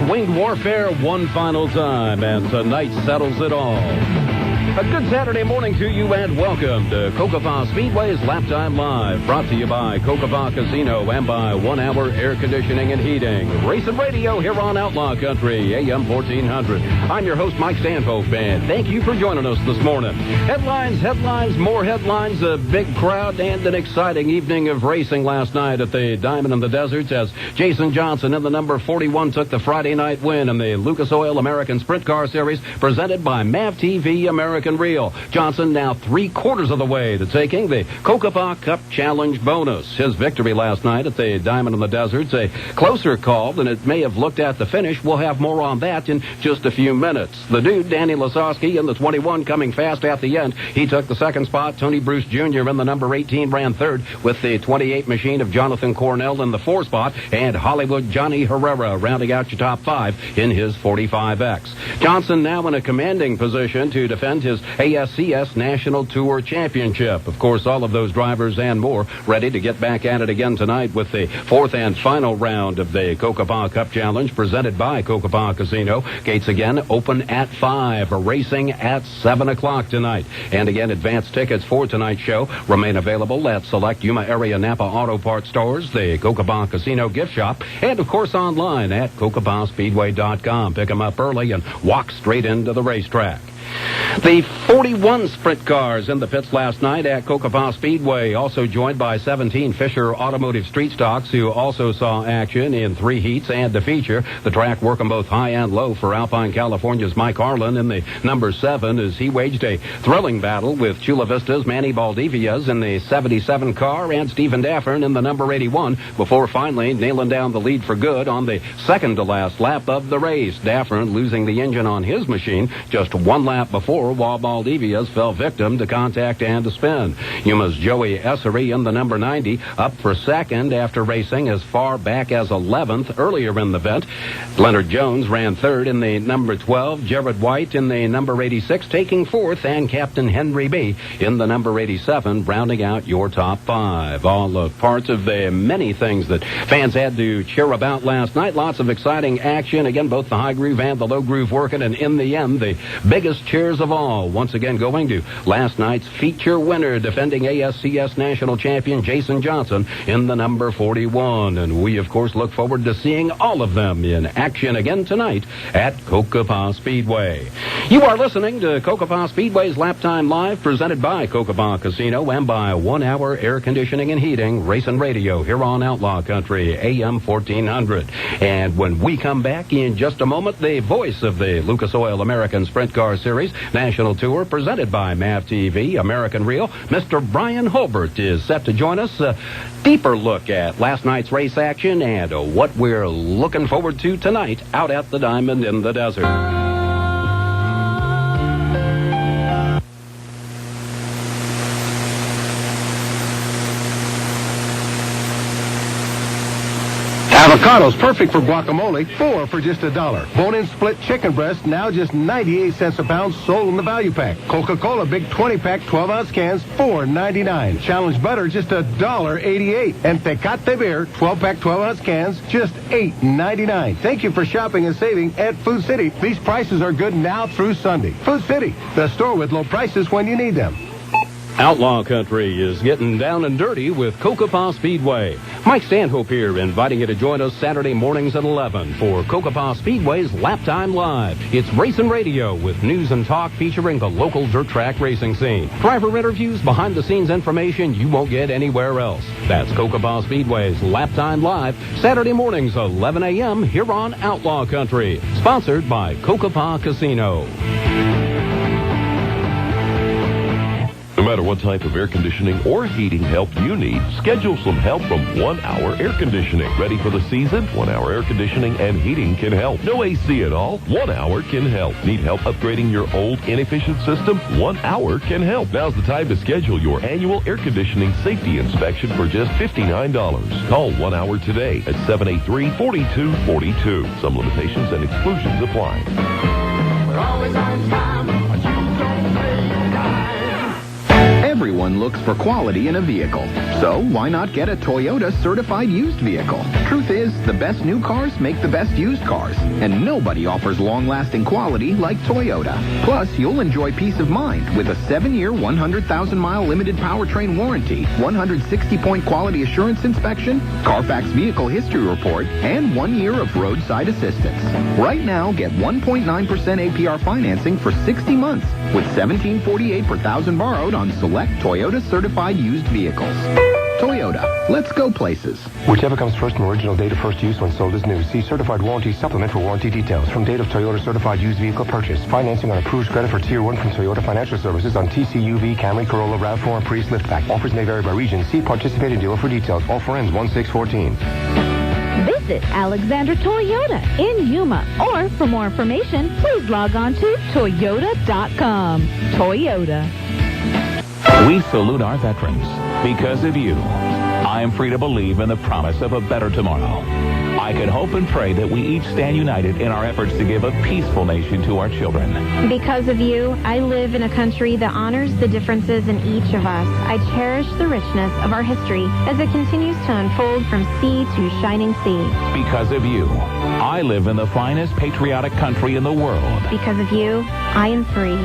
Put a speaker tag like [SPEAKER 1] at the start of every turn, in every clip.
[SPEAKER 1] winged warfare one final time, and tonight settles it all. A good Saturday morning to you, and welcome to Cocopah Speedway's Laptime Live, brought to you by Cocopah Casino and by 1 Hour Air Conditioning and Heating. Racing radio here on Outlaw Country AM 1400. I'm your host, Mike Stanhope, and thank you for joining us this morning. Headlines, more headlines, a big crowd, and an exciting evening of racing last night at the Diamond in the Desert as Jason Johnson in the number 41 took the Friday night win in the Lucas Oil American Sprint Car Series presented by MAV TV American Reel. Johnson now 3/4 of the way to taking the Cocopah Cup Challenge bonus. His victory last night at the Diamond in the Desert's a closer call than it may have looked at the finish. We'll have more on that in just a few minutes. The dude, Danny Lasowski, in the 21 coming fast at the end. He took the second spot. Tony Bruce Jr. in the number 18 ran third with the 28 machine of Jonathan Cornell in the 4 spot, and Hollywood Johnny Herrera rounding out your top 5 in his 45X. Johnson now in a commanding position to defend his ASCS National Tour Championship. Of course, all of those drivers and more ready to get back at it again tonight with the 4th and final round of the Cocopah Cup Challenge presented by Cocopah Casino. Gates again open at 5, racing at 7 o'clock tonight. And again, advanced tickets for tonight's show remain available at select Yuma area Napa Auto Parts stores, the Cocopah Casino gift shop, and of course online at cocopahspeedway.com. Pick them up early and walk straight into the racetrack. The 41 sprint cars in the pits last night at Cocopah Speedway, also joined by 17 Fisher Automotive Street Stocks, who also saw action in 3 heats and a feature. The track working both high and low for Alpine California's Mike Harlan in the number 7 as he waged a thrilling battle with Chula Vista's Manny Valdivia's in the 77 car and Stephen Daffern in the number 81 before finally nailing down the lead for good on the second-to-last lap of the race. Daffern losing the engine on his machine just 1 lap before, while Valdivia's fell victim to contact and to spin. Yuma's Joey Essery in the number 90 up for second after racing as far back as 11th earlier in the event. Leonard Jones ran third in the number 12. Jared White in the number 86 taking 4th, and Captain Henry B. in the number 87 rounding out your top 5. All parts of the many things that fans had to cheer about last night. Lots of exciting action. Again, both the high groove and the low groove working, and in the end, the biggest cheers of all once again going to last night's feature winner, defending ASCS National Champion Jason Johnson in the number 41. And we, of course, look forward to seeing all of them in action again tonight at Cocopah Speedway. You are listening to Cocopah Speedway's Laptime Live, presented by Cocopah Casino and by 1 Hour Air Conditioning and Heating, racing radio here on Outlaw Country AM 1400. And when we come back in just a moment, the voice of the Lucas Oil American Sprint Car Series National Tour presented by MAV TV American Reel, Mr. Bryan Hulbert is set to join us. A deeper look at last night's race action and what we're looking forward to tonight out at the Diamond in the Desert.
[SPEAKER 2] Avocados perfect for guacamole, 4 for just $1. Bone-in split chicken breast, now just 98 cents a pound, sold in the value pack. Coca-Cola big 20-pack, 12-ounce cans, $4.99. Challenge butter, just $1.88. And Tecate beer, 12-pack, 12-ounce cans, just $8.99. Thank you for shopping and saving at Food City. These prices are good now through Sunday. Food City, the store with low prices when you need them.
[SPEAKER 1] Outlaw Country is getting down and dirty with Cocopah Speedway. Mike Stanhope here, inviting you to join us Saturday mornings at 11 for Cocopah Speedway's Laptime Live. It's racing radio with news and talk featuring the local dirt track racing scene. Driver interviews, behind-the-scenes information you won't get anywhere else. That's Cocopah Speedway's Laptime Live, Saturday mornings 11 a.m. here on Outlaw Country. Sponsored by Cocopah Casino.
[SPEAKER 3] No matter what type of air conditioning or heating help you need, schedule some help from 1 Hour Air Conditioning. Ready for the season? 1 Hour Air Conditioning and Heating can help. No AC at all? 1 Hour can help. Need help upgrading your old, inefficient system? 1 Hour can help. Now's the time to schedule your annual air conditioning safety inspection for just $59. Call 1 Hour today at 783-4242. Some limitations and exclusions apply.
[SPEAKER 4] We're always on time, but you don't pay time. Everyone looks for quality in a vehicle. So why not get a Toyota certified used vehicle? Truth is, the best new cars make the best used cars. And nobody offers long-lasting quality like Toyota. Plus, you'll enjoy peace of mind with a 7-year, 100,000-mile limited powertrain warranty, 160-point quality assurance inspection, Carfax vehicle history report, and 1 year of roadside assistance. Right now, get 1.9% APR financing for 60 months with $17.48 per thousand borrowed on select Toyota certified used vehicles. Toyota, let's go places.
[SPEAKER 5] Whichever comes first from original date of first use when sold is new. See certified warranty supplement for warranty details. From date of Toyota certified used vehicle purchase. Financing on approved credit for Tier 1 from Toyota Financial Services on TCUV, Camry, Corolla, RAV4, and Prius liftback. Offers may vary by region. See participating dealer for details. Offer ends 1/6/14.
[SPEAKER 6] Visit Alexander Toyota in Yuma, or for more information, please log on to Toyota.com. Toyota.
[SPEAKER 7] We salute our veterans. Because of you, I am free to believe in the promise of a better tomorrow. I can hope and pray that we each stand united in our efforts to give a peaceful nation to our children.
[SPEAKER 8] Because of you, I live in a country that honors the differences in each of us. I cherish the richness of our history as it continues to unfold from sea to shining sea.
[SPEAKER 7] Because of you, I live in the finest patriotic country in the world.
[SPEAKER 8] Because of you, I am free.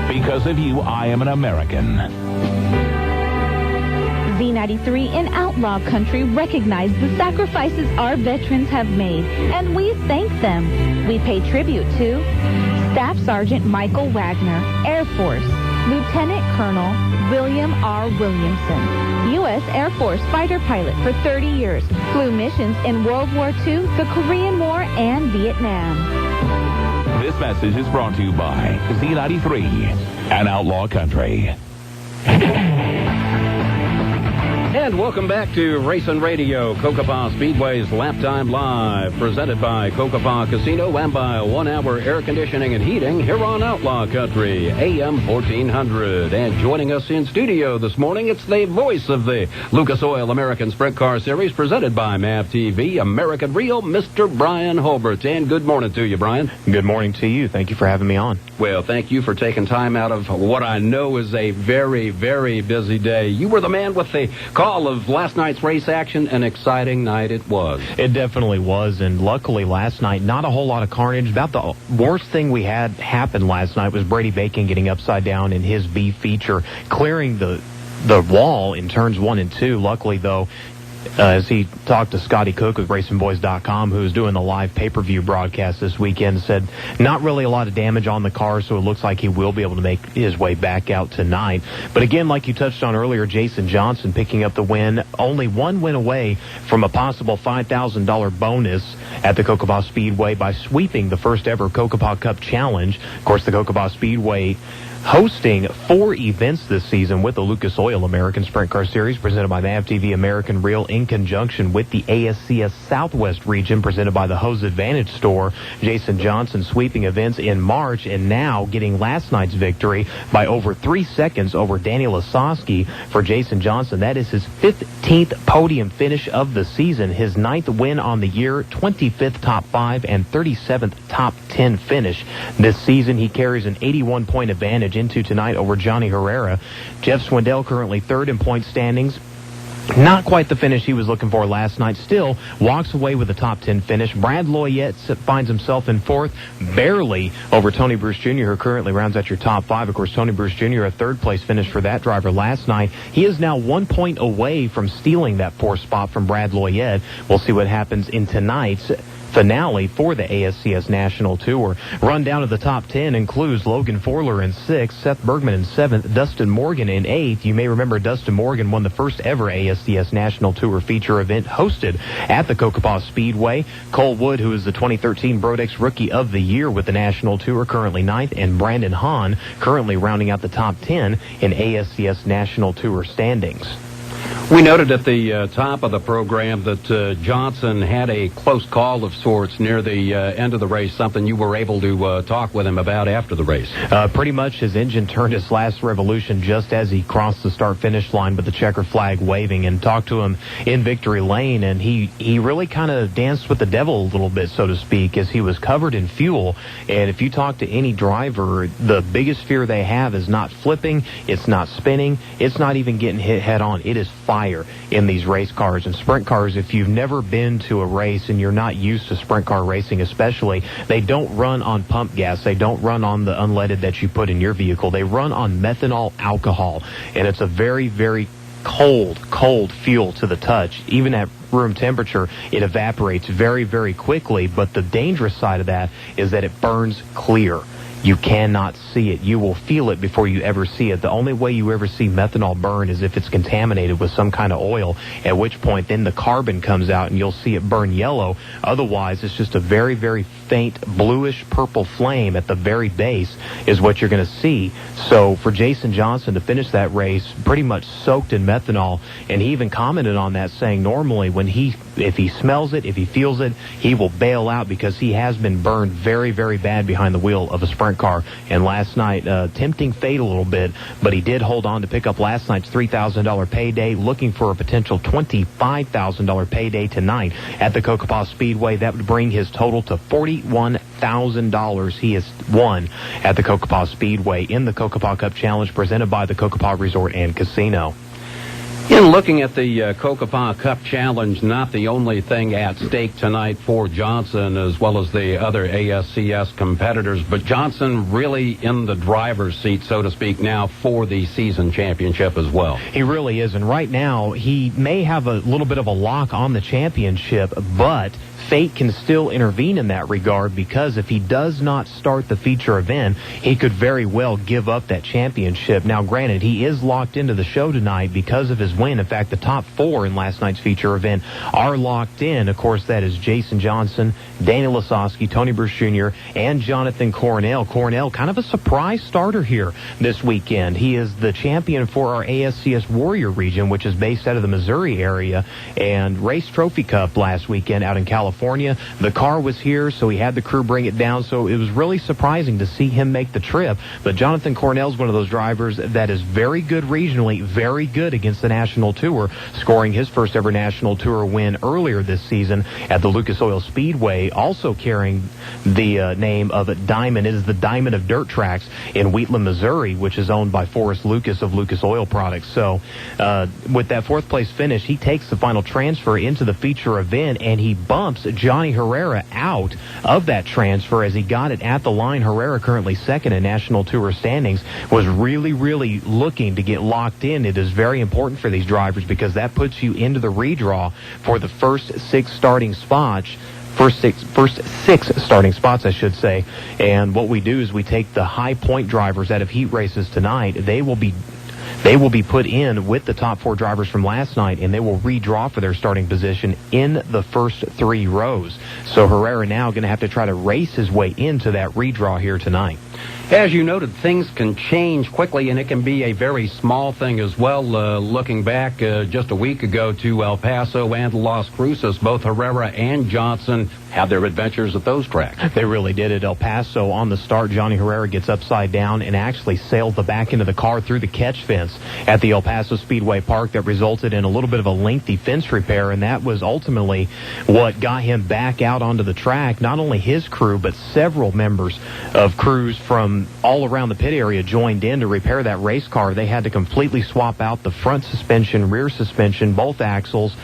[SPEAKER 7] Because of you, I am an American.
[SPEAKER 6] Z93 in Outlaw Country recognize the sacrifices our veterans have made, and we thank them. We pay tribute to Staff Sergeant Michael Wagner, Air Force, Lieutenant Colonel William R. Williamson, U.S. Air Force fighter pilot for 30 years, flew missions in World War II, the Korean War, and Vietnam.
[SPEAKER 7] This message is brought to you by Z93 and Outlaw Country.
[SPEAKER 1] And welcome back to Racing Radio, Cocopah Speedway's Laptime Live, presented by Cocopah Casino and by 1 Hour Air Conditioning and Heating here on Outlaw Country, AM 1400. And joining us in studio this morning, it's the voice of the Lucas Oil American Sprint Car Series, presented by MAV TV, American Real, Mr. Bryan Hulbert. And good morning to you, Bryan.
[SPEAKER 9] Good morning to you. Thank you for having me on.
[SPEAKER 1] Well, thank you for taking time out of what I know is a very, very busy day. You were the man with the call of last night's race action. An exciting night it was.
[SPEAKER 9] It definitely was, and luckily last night, not a whole lot of carnage. About the worst thing we had happen last night was Brady Bacon getting upside down in his B feature, clearing the wall in turns 1 and 2. Luckily, though, as he talked to Scotty Cook with RacingBoys.com, who's doing the live pay-per-view broadcast this weekend, said not really a lot of damage on the car, so it looks like he will be able to make his way back out tonight. But again, like you touched on earlier, Jason Johnson picking up the win, only one win away from a possible $5,000 bonus at the Cocopah Speedway by sweeping the first ever Cocopah Cup Challenge. Of course, the Cocopah Speedway hosting 4 events this season with the Lucas Oil American Sprint Car Series presented by MAV TV American Real in conjunction with the ASCS Southwest region presented by the Hose Advantage Store. Jason Johnson sweeping events in March and now getting last night's victory by over 3 seconds over Daniel Osowski for Jason Johnson. That is his 15th podium finish of the season, his 9th win on the year, 25th top 5 and 37th top 10 finish. This season he carries an 81-point advantage into tonight over Johnny Herrera. Jeff Swindell currently 3rd in point standings. Not quite the finish he was looking for last night. Still walks away with a top 10 finish. Brad Loyette finds himself in 4th, barely over Tony Bruce Jr., who currently rounds out your top 5. Of course, Tony Bruce Jr., a 3rd place finish for that driver last night. He is now 1 point away from stealing that 4th spot from Brad Loyette. We'll see what happens in tonight's finale for the ASCS National Tour. Rundown of the top 10 includes Logan Forler in 6th, Seth Bergman in 7th, Dustin Morgan in 8th. You may remember Dustin Morgan won the first ever ASCS National Tour feature event hosted at the Cocopah Speedway. Cole Wood, who is the 2013 Brodex Rookie of the Year with the National Tour, currently 9th, and Brandon Hahn currently rounding out the top 10 in ASCS National Tour standings.
[SPEAKER 1] We noted at the top of the program that Johnson had a close call of sorts near the end of the race, something you were able to talk with him about after the race.
[SPEAKER 9] Pretty much his engine turned his last revolution just as he crossed the start-finish line with the checker flag waving, and talked to him in victory lane, and he really kind of danced with the devil a little bit, so to speak, as he was covered in fuel. And if you talk to any driver, the biggest fear they have is not flipping, it's not spinning, it's not even getting hit head-on. It is fire in these race cars and sprint cars. If you've never been to a race and you're not used to sprint car racing especially, they don't run on pump gas. They don't run on the unleaded that you put in your vehicle. They run on methanol alcohol, and it's a very, very cold fuel to the touch. Even at room temperature, it evaporates very, very quickly, but the dangerous side of that is that it burns clear. You cannot see it. You will feel it before you ever see it. The only way you ever see methanol burn is if it's contaminated with some kind of oil, at which point then the carbon comes out and you'll see it burn yellow. Otherwise, it's just a very, very faint bluish purple flame at the very base is what you're going to see. So for Jason Johnson to finish that race pretty much soaked in methanol, and he even commented on that, saying normally if he smells it, if he feels it, he will bail out because he has been burned very, very bad behind the wheel of a sprint car. And last night, tempting fate a little bit, but he did hold on to pick up last night's $3,000 payday, looking for a potential $25,000 payday tonight at the Cocopah Speedway. That would bring his total to $41,000 he has won at the Cocopah Speedway in the Cocopah Cup Challenge presented by the Cocopah Resort and Casino.
[SPEAKER 1] In looking at the Cocopah Cup Challenge, not the only thing at stake tonight for Johnson as well as the other ASCS competitors, but Johnson really in the driver's seat, so to speak, now for the season championship as well.
[SPEAKER 9] He really is, and right now he may have a little bit of a lock on the championship, but fate can still intervene in that regard, because if he does not start the feature event, he could very well give up that championship. Now, granted, he is locked into the show tonight because of his win. In fact, the top four in last night's feature event are locked in. Of course, that is Jason Johnson, Daniel Lasowski, Tony Bruce Jr., and Jonathan Cornell. Cornell, kind of a surprise starter here this weekend. He is the champion for our ASCS Warrior region, which is based out of the Missouri area, and raced Trophy Cup last weekend out in California. The car was here, so he had the crew bring it down, so it was really surprising to see him make the trip. But Jonathan Cornell's one of those drivers that is very good regionally, very good against the National Tour, scoring his first ever National Tour win earlier this season at the Lucas Oil Speedway, also carrying the name of Diamond. It is the Diamond of Dirt Tracks in Wheatland, Missouri, which is owned by Forrest Lucas of Lucas Oil Products. So with that fourth place finish, he takes the final transfer into the feature event, and he bumps Johnny Herrera out of that transfer as he got it at the line. Herrera, currently second in National Tour standings, was really, really looking to get locked in. It is very important for these drivers because that puts you into the redraw for the first six starting spots. First six starting spots, I should say. And what we do is we take the high point drivers out of heat races tonight. They will be put in with the top four drivers from last night, and they will redraw for their starting position in the first three rows. So Herrera now going to have to try to race his way into that redraw here tonight.
[SPEAKER 1] As you noted, things can change quickly, and it can be a very small thing as well. Looking back just a week ago to El Paso and Las Cruces, both Herrera and Johnson had their adventures at those tracks.
[SPEAKER 9] They really did. At El Paso, on the start, Johnny Herrera gets upside down and actually sailed the back end of the car through the catch fence at the El Paso Speedway Park. That resulted in a little bit of a lengthy fence repair, and that was ultimately what got him back out onto the track. Not only his crew, but several members of crews from all around the pit area joined in to repair that race car. They had to completely swap out the front suspension, rear suspension, both axles,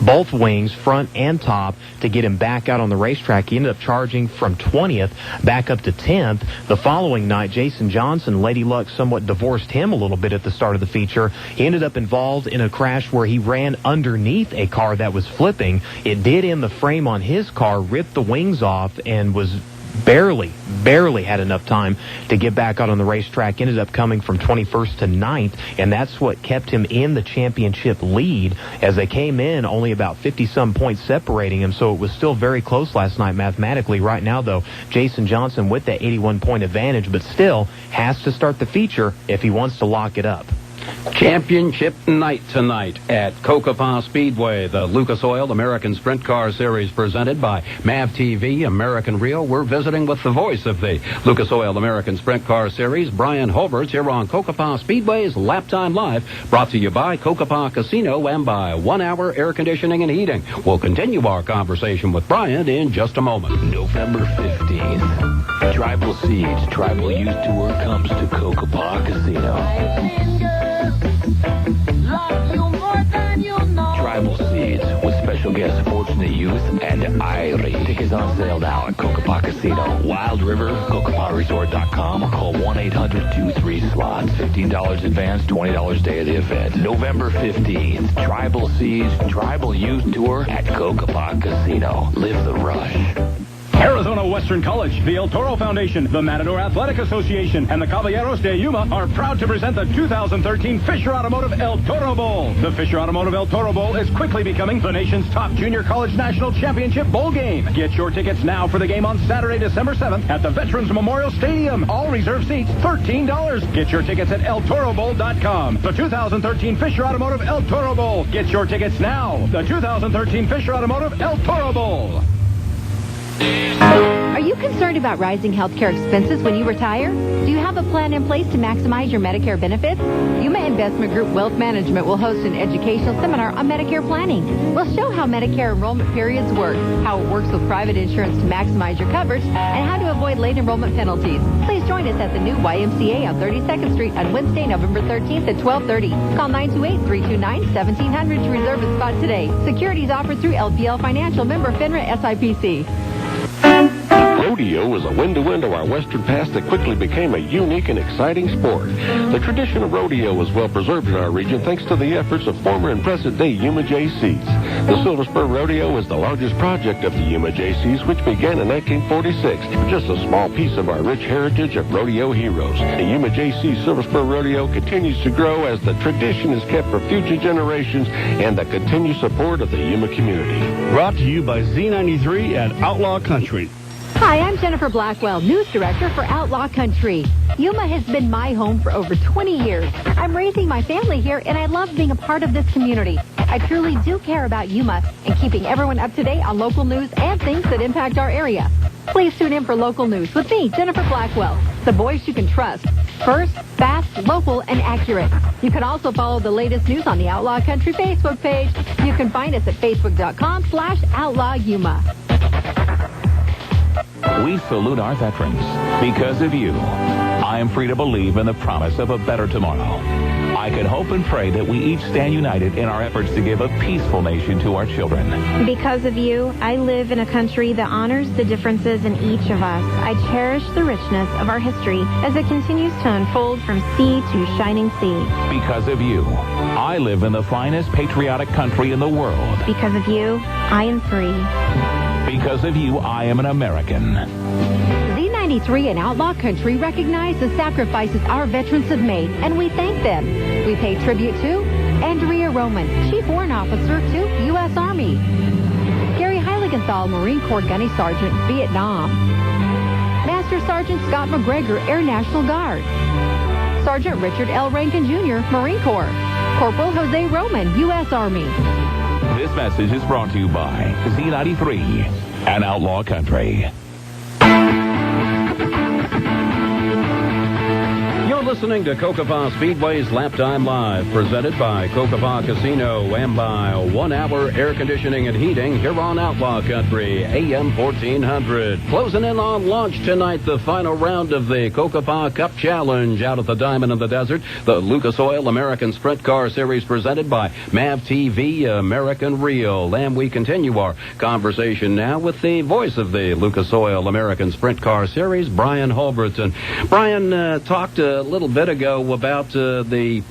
[SPEAKER 9] both wings, front and top, to get him back out on the racetrack. He ended up charging from 20th back up to 10th. The following night, Jason Johnson, Lady Luck somewhat divorced him a little bit at the start of the feature. He ended up involved in a crash where he ran underneath a car that was flipping. It did end the frame on his car, ripped the wings off, and was barely had enough time to get back out on the racetrack. Ended up coming from 21st to 9th, and that's what kept him in the championship lead as they came in only about 50-some points separating him, so it was still very close last night mathematically. Right now, though, Jason Johnson with that 81-point advantage, but still has to start the feature if he wants to lock it up.
[SPEAKER 1] Championship night tonight at Cocopah Speedway. The Lucas Oil American Sprint Car Series presented by MAV TV, American Reel. We're visiting with the voice of the Lucas Oil American Sprint Car Series, Bryan Hulbert, here on Cocopah Speedway's Laptime Live, brought to you by Cocopah Casino and by 1 Hour Air Conditioning and Heating. We'll continue our conversation with Bryan in just a moment.
[SPEAKER 7] November 15th, Tribal Seeds Tribal Youth Tour comes to Cocopah Casino. Tribal Seeds with special guests Fortunate Youth and Irie. Tickets on sale now at Cocopah Casino, Wild River, CocopahResort.com, or call 1-800-23-SLOTS. $15 advance, $20 day of the event. November 15th, Tribal Seeds Tribal Youth Tour at Cocopah Casino. Live the rush.
[SPEAKER 10] Arizona Western College, the El Toro Foundation, the Matador Athletic Association, and the Caballeros de Yuma are proud to present the 2013 Fisher Automotive El Toro Bowl. The Fisher Automotive El Toro Bowl is quickly becoming the nation's top junior college national championship bowl game. Get your tickets now for the game on Saturday, December 7th at the Veterans Memorial Stadium. All reserve seats, $13. Get your tickets at ElToroBowl.com. The 2013 Fisher Automotive El Toro Bowl. Get your tickets now. The 2013 Fisher Automotive El Toro Bowl.
[SPEAKER 11] Are you concerned about rising healthcare expenses when you retire? Do you have a plan in place to maximize your Medicare benefits? Yuma Investment Group Wealth Management will host an educational seminar on Medicare planning. We'll show how Medicare enrollment periods work, how it works with private insurance to maximize your coverage, and how to avoid late enrollment penalties. Please join us at the new YMCA on 32nd Street on Wednesday, November 13th at 12:30. Call 928-329-1700 to reserve a spot today. Securities offered through LPL Financial, member FINRA SIPC.
[SPEAKER 12] Rodeo was a window into our western past that quickly became a unique and exciting sport. The tradition of rodeo was well preserved in our region thanks to the efforts of former and present-day Yuma JCs. The Silver Spur Rodeo is the largest project of the Yuma JCs, which began in 1946. Just a small piece of our rich heritage of rodeo heroes. The Yuma JC Silver Spur Rodeo continues to grow as the tradition is kept for future generations and the continued support of the Yuma community.
[SPEAKER 10] Brought to you by Z93 and Outlaw Country.
[SPEAKER 11] Hi, I'm Jennifer Blackwell, News Director for Outlaw Country. Yuma has been my home for over 20 years. I'm raising my family here, and I love being a part of this community. I truly do care about Yuma and keeping everyone up to date on local news and things that impact our area. Please tune in for local news with me, Jennifer Blackwell, the voice you can trust. First, fast, local, and accurate. You can also follow the latest news on the Outlaw Country Facebook page. You can find us at facebook.com/OutlawYuma.
[SPEAKER 7] We salute our veterans. Because of you, I am free to believe in the promise of a better tomorrow. I can hope and pray that we each stand united in our efforts to give a peaceful nation to our children.
[SPEAKER 8] Because of you, I live in a country that honors the differences in each of us. I cherish the richness of our history as it continues to unfold from sea to shining sea.
[SPEAKER 7] Because of you, I live in the finest patriotic country in the world.
[SPEAKER 8] Because of you, I am free.
[SPEAKER 7] Because of you, I am an American.
[SPEAKER 11] Z93 and Outlaw Country recognize the sacrifices our veterans have made, and we thank them. We pay tribute to Andrea Roman, Chief Warrant Officer to U.S. Army. Gary Heiligenthal, Marine Corps Gunny Sergeant, Vietnam. Master Sergeant Scott McGregor, Air National Guard. Sergeant Richard L. Rankin Jr., Marine Corps. Corporal Jose Roman, U.S. Army.
[SPEAKER 7] This message is brought to you by Z93 and Outlaw Country.
[SPEAKER 1] You're listening to Cocopah Speedway's Laptime Live, presented by Cocopah Casino and by 1 Hour Air Conditioning and Heating here on Outlaw Country, AM 1400. Closing in on launch tonight, the final round of the Cocopah Cup Challenge out at the Diamond in the Desert. The Lucas Oil American Sprint Car Series presented by MAV TV, American Reel. And we continue our conversation now with the voice of the Lucas Oil American Sprint Car Series, Bryan Hulbert. And Bryan talked a little bit ago about the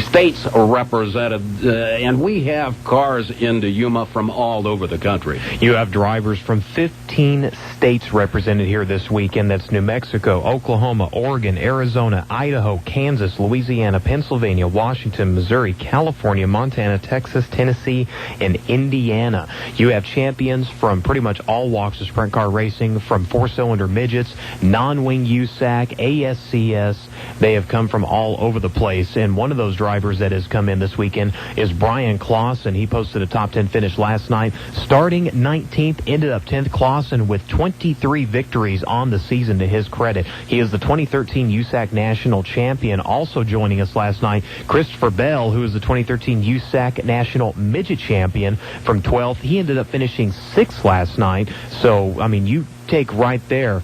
[SPEAKER 1] states represented, and we have cars into Yuma from all over the country.
[SPEAKER 9] You have drivers from 15 states states represented here this weekend. That's New Mexico, Oklahoma, Oregon, Arizona, Idaho, Kansas, Louisiana, Pennsylvania, Washington, Missouri, California, Montana, Texas, Tennessee, and Indiana. You have champions from pretty much all walks of sprint car racing, from four-cylinder midgets, non-wing USAC, ASCS. They have come from all over the place, and one of those drivers that has come in this weekend is Brian Clausen. He posted a top 10 finish last night, starting 19th, ended up 10th. Clausen with 23 victories on the season to his credit. He is the 2013 USAC National Champion. Also joining us last night, Christopher Bell, who is the 2013 USAC National Midget Champion from 12th. He ended up finishing 6th last night. So, I mean, you take right there,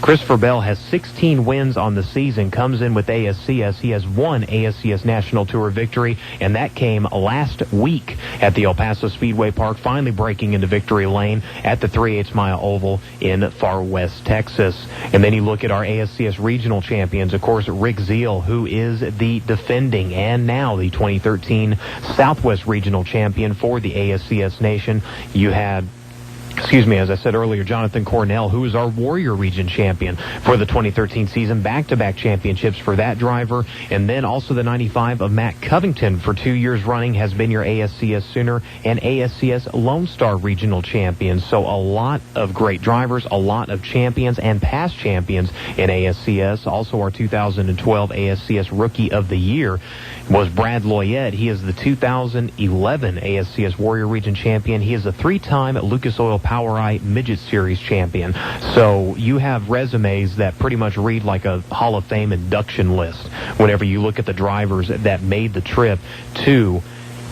[SPEAKER 9] Christopher Bell has 16 wins on the season, comes in with ASCS. He has one ASCS National Tour victory, and that came last week at the El Paso Speedway Park, finally breaking into victory lane at the 3/8 mile oval in Far West Texas. And then you look at our ASCS regional champions, of course, Rick Zeal, who is the defending and now the 2013 Southwest Regional Champion for the ASCS Nation. You had, as I said earlier, Jonathan Cornell, who is our Warrior Region champion for the 2013 season, back-to-back championships for that driver. And then also the 95 of Matt Covington for 2 years running has been your ASCS Sooner and ASCS Lone Star Regional champion. So a lot of great drivers, a lot of champions and past champions in ASCS. Also our 2012 ASCS Rookie of the Year was Brad Loyette. He is the 2011 ASCS Warrior Region champion. He is a three-time Lucas Oil PowerEye Midget Series champion. So you have resumes that pretty much read like a Hall of Fame induction list whenever you look at the drivers that made the trip to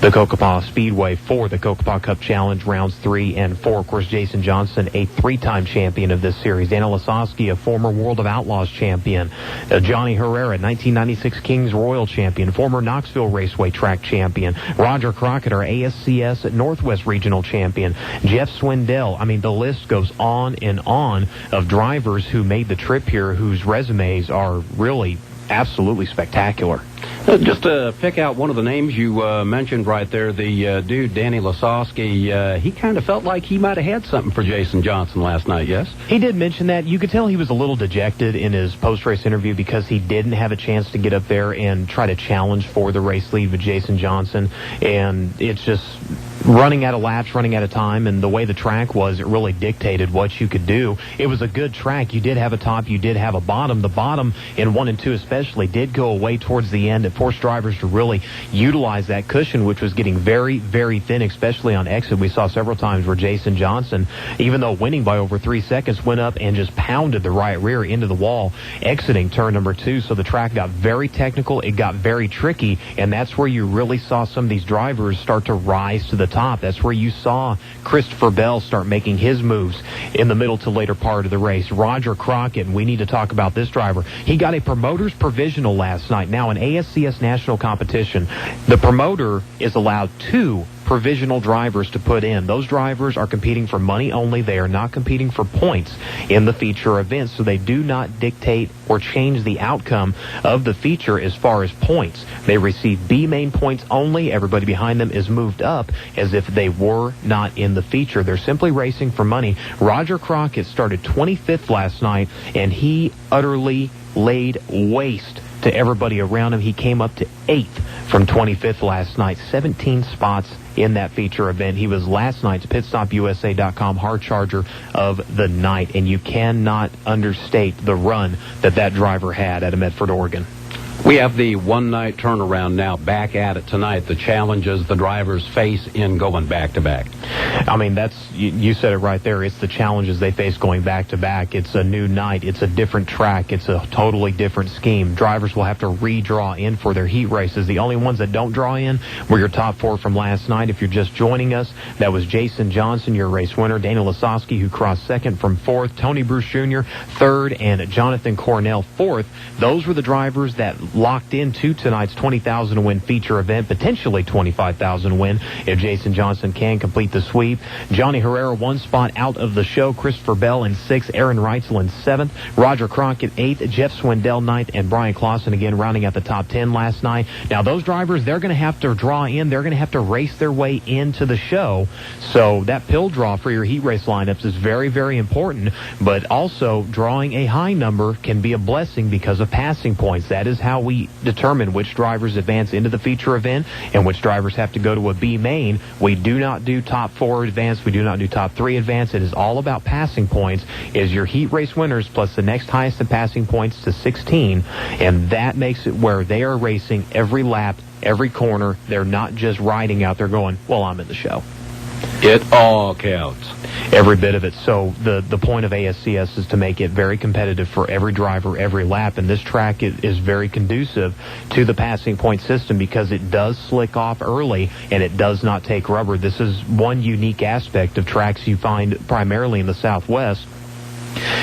[SPEAKER 9] the Cocopah Speedway for the Cocopah Cup Challenge rounds 3 and 4. Of course, Jason Johnson, a three-time champion of this series. Daniel Lasowski, a former World of Outlaws champion. Johnny Herrera, 1996 Kings Royal champion. Former Knoxville Raceway track champion. Roger Crockett, our ASCS Northwest Regional champion. Jeff Swindell. I mean, the list goes on and on of drivers who made the trip here whose resumes are really absolutely spectacular.
[SPEAKER 1] Just to pick out one of the names you mentioned right there, the dude, Danny Lasowski, he kind of felt like he might have had something for Jason Johnson last night, yes?
[SPEAKER 9] He did mention that. You could tell he was a little dejected in his post-race interview because he didn't have a chance to get up there and try to challenge for the race lead with Jason Johnson. And it's just running out of laps, running out of time, and the way the track was, it really dictated what you could do. It was a good track. You did have a top, you did have a bottom. The bottom in 1 and 2 especially did go away towards the end. It forced drivers to really utilize that cushion, which was getting very, very thin, especially on exit. We saw several times where Jason Johnson, even though winning by over 3 seconds, went up and just pounded the right rear into the wall, exiting turn number 2. So the track got very technical. It got very tricky, and that's where you really saw some of these drivers start to rise to the top. That's where you saw Christopher Bell start making his moves in the middle to later part of the race. Roger Crockett, and we need to talk about this driver. He got a promoter's provisional last night. Now, in ASCS national competition, the promoter is allowed 2 provisional drivers to put in. Those drivers are competing for money only. They are not competing for points in the feature events, so they do not dictate or change the outcome of the feature as far as points. They receive B main points only. Everybody behind them is moved up as if they were not in the feature. They're simply racing for money. Roger Crockett started 25th last night, and he utterly laid waste to everybody around him. He came up to 8th from 25th last night, 17 spots in that feature event. He was last night's PitstopUSA.com hard charger of the night, and you cannot understate the run that driver had out of Medford, Oregon.
[SPEAKER 1] We have the one-night turnaround now, back at it tonight, the challenges the drivers face in going back-to-back.
[SPEAKER 9] I mean, you said it right there. It's the challenges they face going back-to-back. It's a new night. It's a different track. It's a totally different scheme. Drivers will have to redraw in for their heat races. The only ones that don't draw in were your top 4 from last night. If you're just joining us, that was Jason Johnson, your race winner, Daniel Lasowski, who crossed 2nd from 4th, Tony Bruce Jr., 3rd, and Jonathan Cornell, 4th. Those were the drivers that locked into tonight's 20,000 win feature event, potentially 25,000 win if Jason Johnson can complete the sweep. Johnny Herrera 1 spot out of the show. Christopher Bell in 6th. Aaron Reitzel in 7th. Roger Cronkett 8th. Jeff Swindell 9th. And Brian Clausen again rounding out the top 10 last night. Now those drivers, they're going to have to draw in. They're going to have to race their way into the show. So that pill draw for your heat race lineups is very, very important. But also drawing a high number can be a blessing because of passing points. That is how we determine which drivers advance into the feature event and which drivers have to go to a B main. We do not do top 4 advance. We do not do top 3 advance. It is all about passing points. Is your heat race winners plus the next highest in passing points to 16, and that makes it where they are racing every lap, every corner. They're not just riding out there going, well, I'm in the show.
[SPEAKER 1] It all counts.
[SPEAKER 9] Every bit of it. So the point of ASCS is to make it very competitive for every driver, every lap. And this track is very conducive to the passing point system because it does slick off early and it does not take rubber. This is one unique aspect of tracks you find primarily in the Southwest.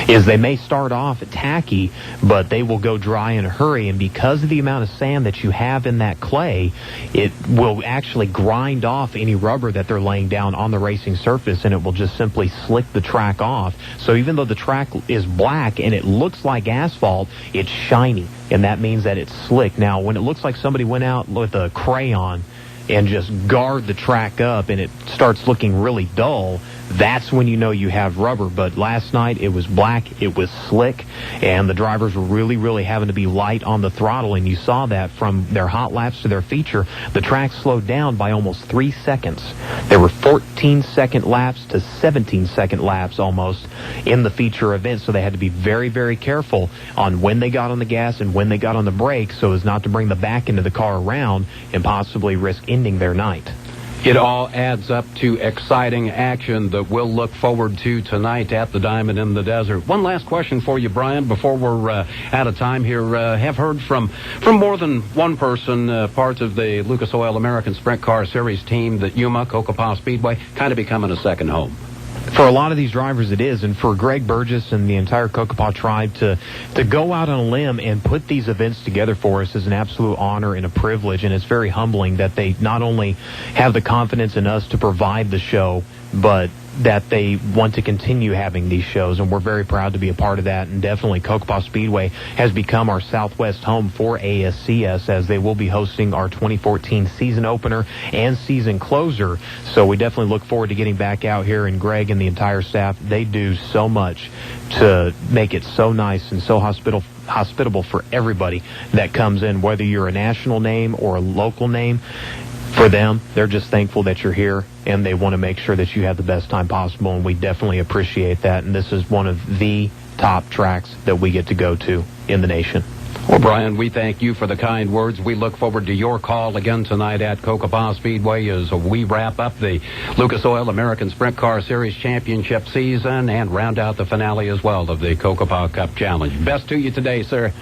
[SPEAKER 9] Is they may start off tacky, but they will go dry in a hurry, and because of the amount of sand that you have in that clay, it will actually grind off any rubber that they're laying down on the racing surface, and it will just simply slick the track off. So even though the track is black and it looks like asphalt, it's shiny, and that means that it's slick. Now, when it looks like somebody went out with a crayon and just guard the track up and it starts looking really dull, that's when you know you have rubber. But last night it was black, it was slick, and the drivers were really, really having to be light on the throttle, and you saw that from their hot laps to their feature. The track slowed down by almost 3 seconds. There were 14-second laps to 17-second laps almost in the feature event, so they had to be very, very careful on when they got on the gas and when they got on the brakes so as not to bring the back end of the car around and possibly risk ending their night.
[SPEAKER 1] It all adds up to exciting action that we'll look forward to tonight at the Diamond in the Desert. One last question for you, Brian, before we're out of time here. Have heard from more than one person, parts of the Lucas Oil American Sprint Car Series team, that Yuma, Cocopah Speedway, kind of becoming a second home.
[SPEAKER 9] For a lot of these drivers it is, and for Greg Burgess and the entire Cocopah tribe to go out on a limb and put these events together for us is an absolute honor and a privilege, and it's very humbling that they not only have the confidence in us to provide the show, but that they want to continue having these shows, and we're very proud to be a part of that. And definitely Cocopah Speedway has become our Southwest home for ASCS, as they will be hosting our 2014 season opener and season closer. So we definitely look forward to getting back out here, and Greg and the entire staff, they do so much to make it so nice and so hospitable for everybody that comes in, whether you're a national name or a local name. For them, they're just thankful that you're here, and they want to make sure that you have the best time possible, and we definitely appreciate that. And this is one of the top tracks that we get to go to in the nation.
[SPEAKER 1] Well, Brian, we thank you for the kind words. We look forward to your call again tonight at Cocopah Speedway as we wrap up the Lucas Oil American Sprint Car Series Championship season and round out the finale as well of the Cocopah Cup Challenge. Best to you today, sir.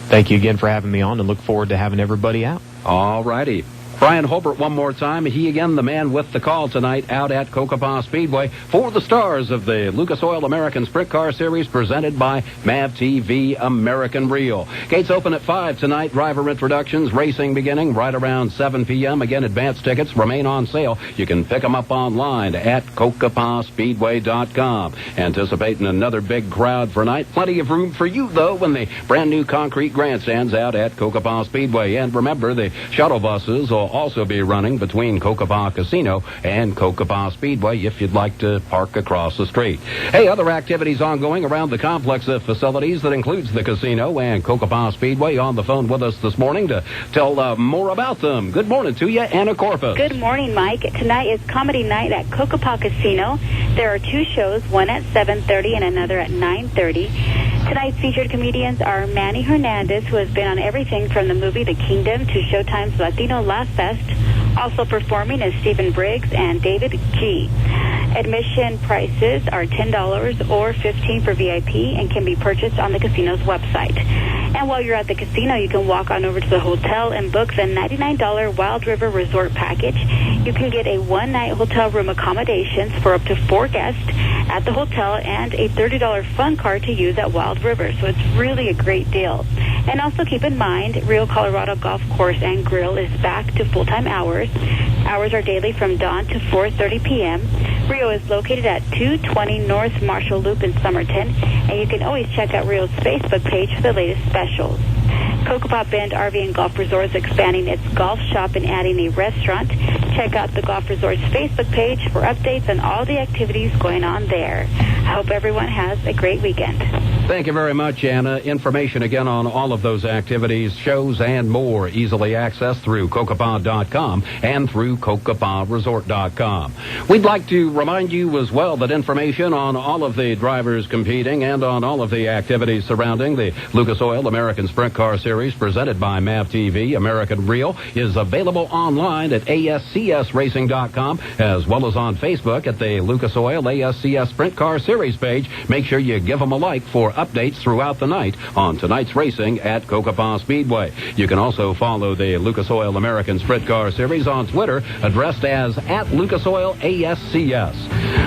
[SPEAKER 9] Thank you again for having me on, and look forward to having everybody out.
[SPEAKER 1] All righty. Bryan Hulbert one more time. He again the man with the call tonight out at Cocopah Speedway for the stars of the Lucas Oil American Sprint Car Series presented by MAV TV American Reel. Gates open at 5 tonight. Driver introductions, racing beginning right around 7 p.m. Again, advance tickets remain on sale. You can pick them up online at CocopahSpeedway.com. Anticipating another big crowd for tonight. Plenty of room for you, though, when the brand new concrete grandstands out at Cocopah Speedway. And remember, the shuttle buses will also be running between Cocopah Casino and Cocopah Speedway if you'd like to park across the street. Hey, other activities ongoing around the complex of facilities that includes the casino and Cocopah Speedway. On the phone with us this morning to tell more about them. Good morning to you, Anna Corpus.
[SPEAKER 13] Good morning, Mike. Tonight is comedy night at Cocopah Casino. There are 2 shows, one at 7:30 and another at 9:30. Tonight's featured comedians are Manny Hernandez, who has been on everything from the movie The Kingdom to Showtime's Latino Laugh Fest. Also performing is Stephen Briggs and David G. Admission prices are $10 or $15 for VIP and can be purchased on the casino's website. And while you're at the casino, you can walk on over to the hotel and book the $99 Wild River Resort package. You can get a one-night hotel room accommodations for up to 4 guests at the hotel and a $30 fun card to use at Wild River. So it's really a great deal. And also keep in mind, Rio Colorado Golf Course and Grill is back to full-time hours. Hours are daily from dawn to 4:30 p.m. Rio is located at 220 North Marshall Loop in Somerton, and you can always check out Rio's Facebook page for the latest specials. Cocopah Bend RV and Golf Resort is expanding its golf shop and adding a restaurant. Check out the Golf Resort's Facebook page for updates on all the activities going on there. I hope everyone has a great weekend.
[SPEAKER 1] Thank you very much, Anna. Information again on all of those activities, shows, and more easily accessed through Cocopah.com and through CocopahResort.com. We'd like to remind you as well that information on all of the drivers competing and on all of the activities surrounding the Lucas Oil American Sprint Car Series presented by MAV TV American Reel is available online at ASCSRacing.com as well as on Facebook at the Lucas Oil ASCS Sprint Car Series page. Make sure you give them a like for updates throughout the night on tonight's racing at Cocopah Speedway. You can also follow the Lucas Oil American Sprint Car Series on Twitter, addressed as @LucasOilASCS.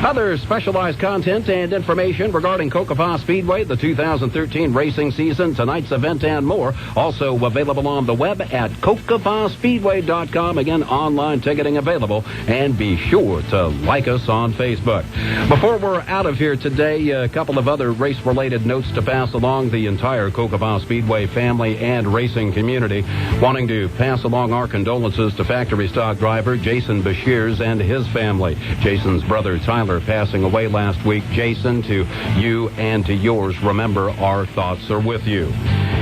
[SPEAKER 1] Other specialized content and information regarding Cocopah Speedway, the 2013 racing season, tonight's event, and more, also available on the web at CocopahSpeedway.com. Again, online ticketing available, and be sure to like us on Facebook. Before we're out of here today, a couple of other race-related notes to pass along the entire Cocopah Speedway family and racing community. Wanting to pass along our condolences to factory stock driver Jason Bashirs and his family. Jason's brother Tyler passing away last week. Jason, to you and to yours, remember, our thoughts are with you.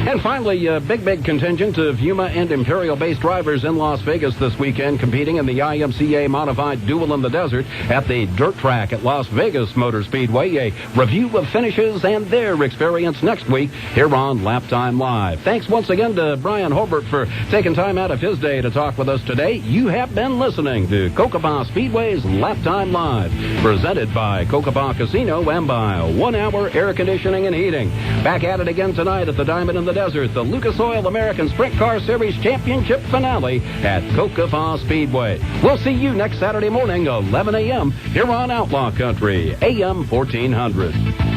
[SPEAKER 1] And finally, a big contingent of Yuma and Imperial-based drivers in Las Vegas this weekend competing in the IMCA Modified Duel in the Desert at the dirt track at Las Vegas Motor Speedway. A review of finishes and their experience next week here on Laptime Live. Thanks once again to Bryan Hulbert for taking time out of his day to talk with us today. You have been listening to Cocopah Speedway's Laptime Live, presented by Cocopah Casino and by 1 Hour Air Conditioning and Heating. Back at it again tonight at the Diamond in the Desert, the Lucas Oil American Sprint Car Series Championship finale at Cocopah Speedway. We'll see you next Saturday morning, 11 a.m., here on Outlaw Country AM 1400.